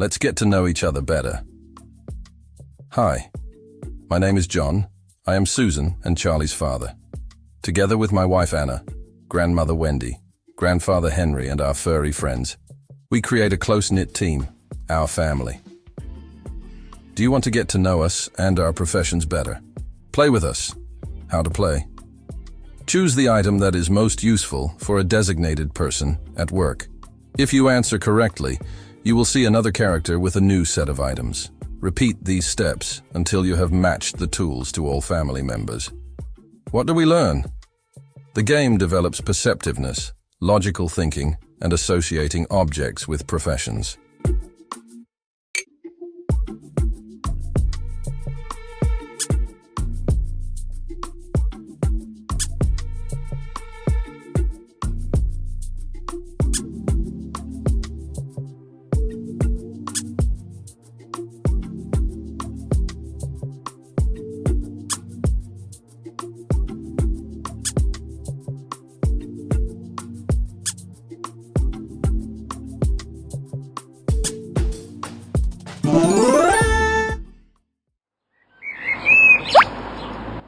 Let's get to know each other better. Hi, my name is John. I am Susan and Charlie's father. Together with my wife Anna, grandmother Wendy, grandfather Henry, and our furry friends, we create a close-knit team, our family. Do you want to get to know us and our professions better? Play with us. How to play? Choose the item that is most useful for a designated person at work. If you answer correctly, you will see another character with a new set of items. Repeat these steps until you have matched the tools to all family members. What do we learn? The game develops perceptiveness, logical thinking, and associating objects with professions.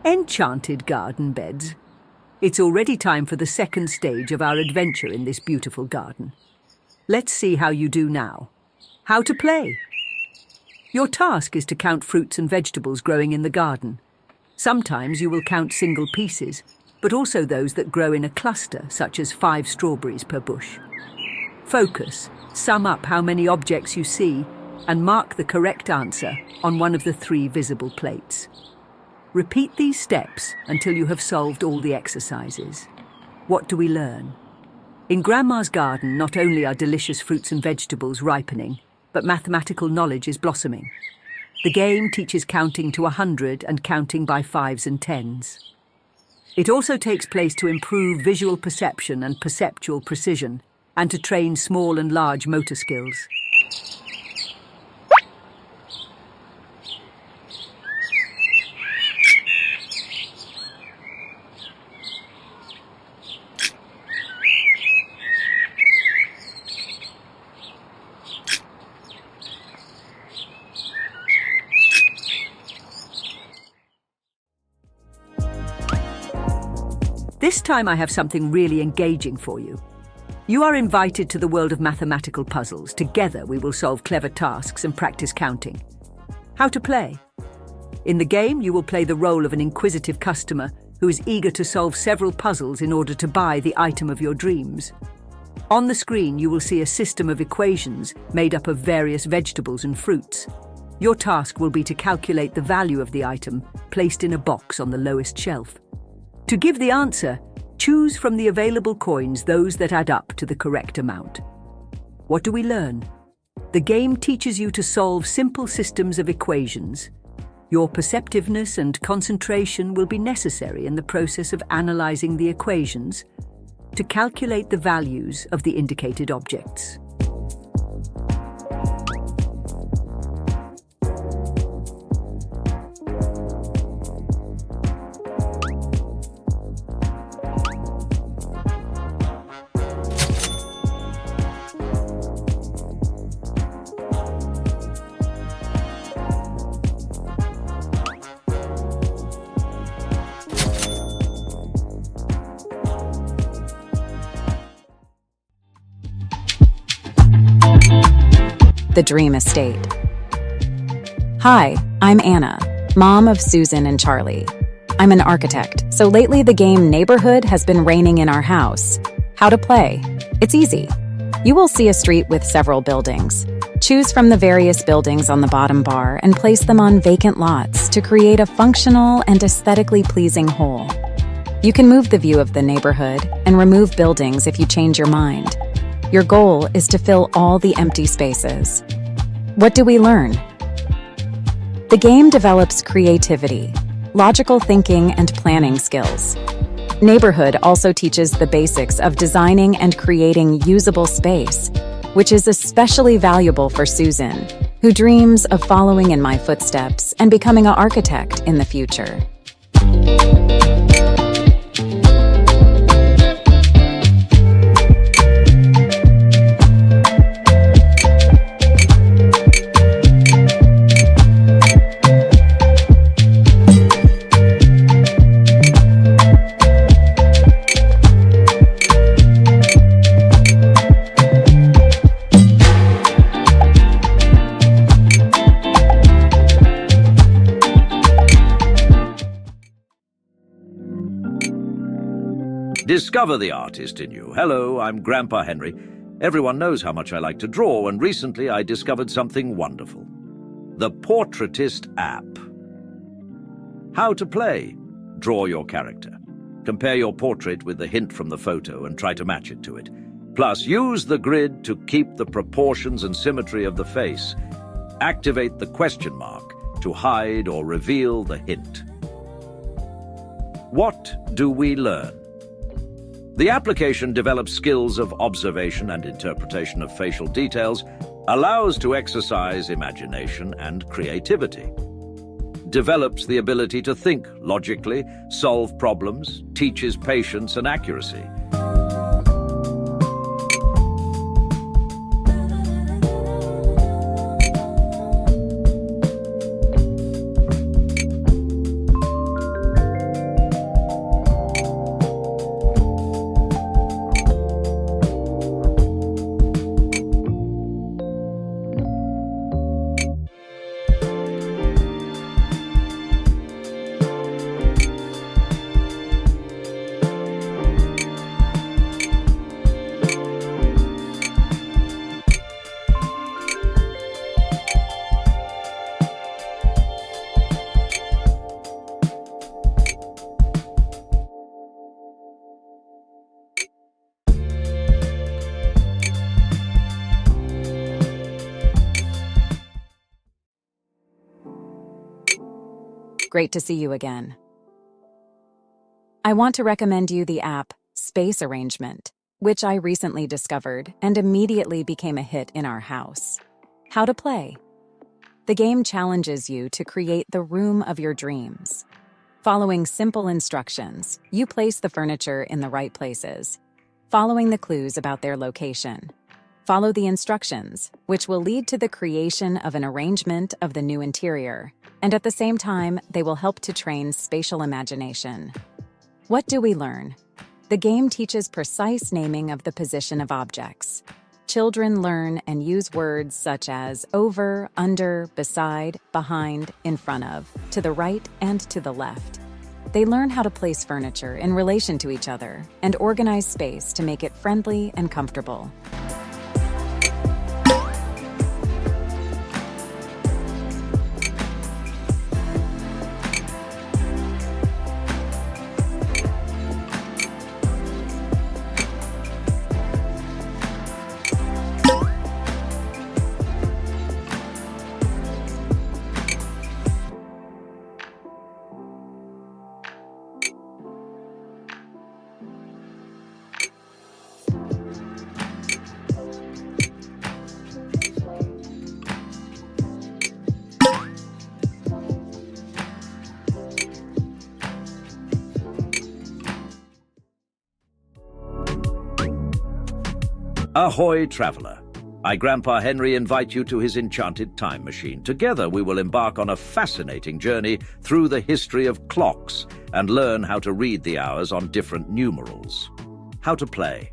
Enchanted garden beds. It's already time for the second stage of our adventure in this beautiful garden. Let's see how you do now. How to play. Your task is to count fruits and vegetables growing in the garden. Sometimes you will count single pieces, but also those that grow in a cluster, such as 5 strawberries per bush. Focus, sum up how many objects you see, and mark the correct answer on one of the 3 visible plates. Repeat these steps until you have solved all the exercises. What do we learn? In Grandma's garden, not only are delicious fruits and vegetables ripening, but mathematical knowledge is blossoming. The game teaches counting to 100 and counting by 5s and 10s. It also takes place to improve visual perception and perceptual precision, and to train small and large motor skills. This time I have something really engaging for you. You are invited to the world of mathematical puzzles. Together we will solve clever tasks and practice counting. How to play? In the game, you will play the role of an inquisitive customer who is eager to solve several puzzles in order to buy the item of your dreams. On the screen, you will see a system of equations made up of various vegetables and fruits. Your task will be to calculate the value of the item placed in a box on the lowest shelf. To give the answer, choose from the available coins those that add up to the correct amount. What do we learn? The game teaches you to solve simple systems of equations. Your perceptiveness and concentration will be necessary in the process of analyzing the equations to calculate the values of the indicated objects. The Dream Estate. Hi, I'm Anna, mom of Susan and Charlie. I'm an architect, so lately the game Neighbourhood has been reigning in our house. How to play? It's easy. You will see a street with several buildings. Choose from the various buildings on the bottom bar and place them on vacant lots to create a functional and aesthetically pleasing whole. You can move the view of the neighborhood and remove buildings if you change your mind. Your goal is to fill all the empty spaces. What do we learn? The game develops creativity, logical thinking, and planning skills. Neighbourhood also teaches the basics of designing and creating usable space, which is especially valuable for Susan, who dreams of following in my footsteps and becoming an architect in the future. Discover the artist in you. Hello, I'm Grandpa Henry. Everyone knows how much I like to draw, and recently I discovered something wonderful. The Portraitist app. How to play. Draw your character. Compare your portrait with the hint from the photo and try to match it to it. Plus, use the grid to keep the proportions and symmetry of the face. Activate the question mark to hide or reveal the hint. What do we learn? The application develops skills of observation and interpretation of facial details, allows to exercise imagination and creativity, develops the ability to think logically, solve problems, teaches patience and accuracy. Great to see you again. I want to recommend you the app Space Arrangement, which I recently discovered and immediately became a hit in our house. How to play. The game challenges you to create the room of your dreams. Following simple instructions, you place the furniture in the right places, following the clues about their location. Follow the instructions, which will lead to the creation of an arrangement of the new interior, and at the same time, they will help to train spatial imagination. What do we learn? The game teaches precise naming of the position of objects. Children learn and use words such as over, under, beside, behind, in front of, to the right and to the left. They learn how to place furniture in relation to each other and organize space to make it friendly and comfortable. Ahoy, traveler! I, Grandpa Henry, invite you to his enchanted time machine. Together we will embark on a fascinating journey through the history of clocks and learn how to read the hours on different numerals. How to play.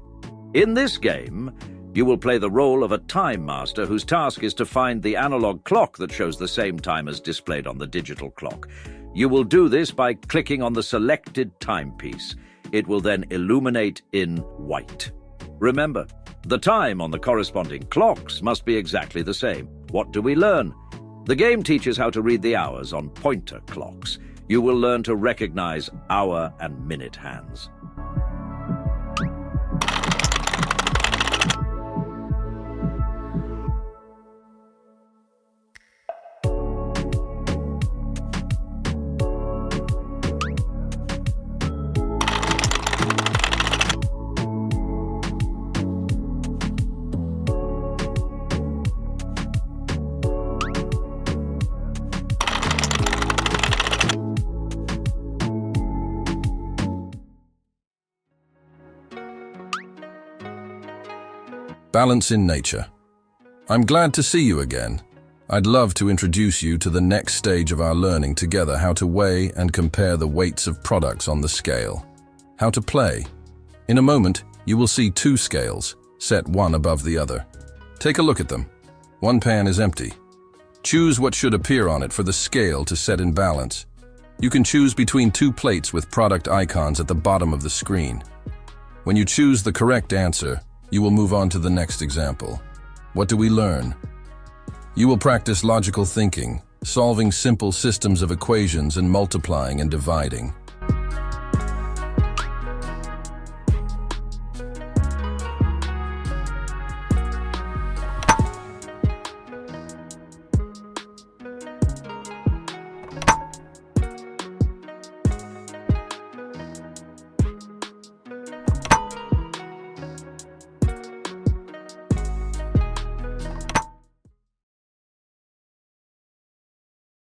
In this game, you will play the role of a time master whose task is to find the analog clock that shows the same time as displayed on the digital clock. You will do this by clicking on the selected timepiece. It will then illuminate in white. Remember, the time on the corresponding clocks must be exactly the same. What do we learn? The game teaches how to read the hours on pointer clocks. You will learn to recognize hour and minute hands. Balance in nature. I'm glad to see you again. I'd love to introduce you to the next stage of our learning together, how to weigh and compare the weights of products on the scale. How to play. In a moment, you will see two scales, set one above the other. Take a look at them. One pan is empty. Choose what should appear on it for the scale to set in balance. You can choose between two plates with product icons at the bottom of the screen. When you choose the correct answer, you will move on to the next example. What do we learn? You will practice logical thinking, solving simple systems of equations and multiplying and dividing.